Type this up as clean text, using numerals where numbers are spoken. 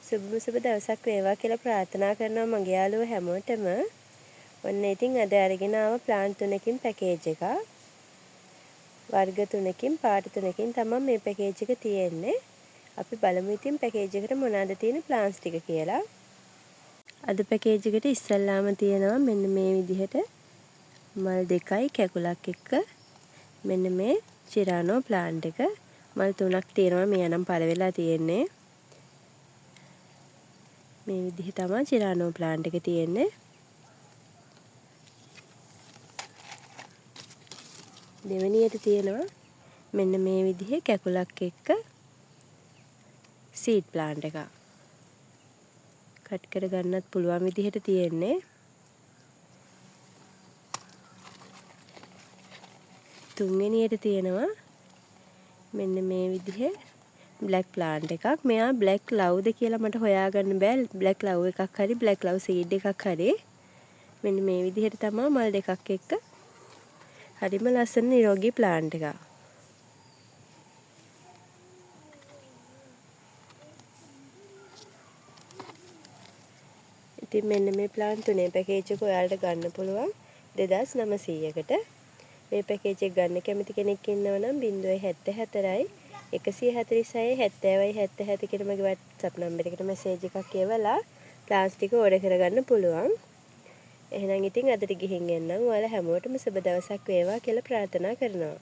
සුබ දවසක් වේවා කියලා ප්‍රාර්ථනා කරනවා මගේ යාළුවෝ හැමෝටම. ඔන්න ඉතින් අද අරගෙන ආව ප්ලාන්ට් 3කින් පැකේජ් එකක්. වර්ග 3කින් පාට 3කින් තමයි මේ පැකේජ් එක තියෙන්නේ. අපි බලමු ඉතින් පැකේජ් එකට මොනවද තියෙන ප්ලාන්ට්ස් ටික කියලා. අද පැකේජ් එකට ඉස්සල්ලාම තියෙනවා මෙන්න මේ විදිහට මල් දෙකයි කැකුලක් එක්ක මෙන්න මේ චිරානෝ ප්ලාන්ට් එක. මල් 3ක් තියෙනවා මේ නම් පළ වෙලා තියෙන්නේ. මේ විදිහ තමයි චිරානෝ ප්ලාන්ට් එක තියෙන්නේ. දෙවෙනියට තියෙනවා මෙන්න මේ විදිහේ කැකුලක් එක්ක සීඩ් ප්ලාන්ට් එකක්. කට් කර ගන්නත් පුළුවන් විදිහට තියෙන්නේ. තුන්වෙනියට තියෙනවා මෙන්න මේ විදිහේ බ්ලැක් ප්ලාන්ට් එකක්. මෙයා බ්ලැක් ලව්ද කියලා මට හොයාගන්න බෑ. බ්ලැක් ලව් එකක් හරි බ්ලැක් ලව් සීඩ් එකක් හරි. මෙන්න මේ විදිහට තමයි මල් දෙකක් එක්ක හරිම ලස්සන නිරෝගී ප්ලාන්ට් එකක්. ඉතින් මෙන්න මේ ප්ලාන්ට් 3 පැකේජ් එක ඔයාලට ගන්න පුළුවන් 2900කට. මේ පැකේජ් එක ගන්න කැමති කෙනෙක් ඉන්නව නම් 074යි 146යි 70යි 77 කියන මගේ WhatsApp නම්බර් එකට මැසේජ් එකක් එවලා ප්ලාන්ට්ස් ටික ඕඩර් කරගන්න පුළුවන්. එහෙනම් ඉතින් අදට ගිහින් එන්නම්. ඔයාලා හැමෝටම සුබ දවසක් වේවා කියලා ප්‍රාර්ථනා කරනවා.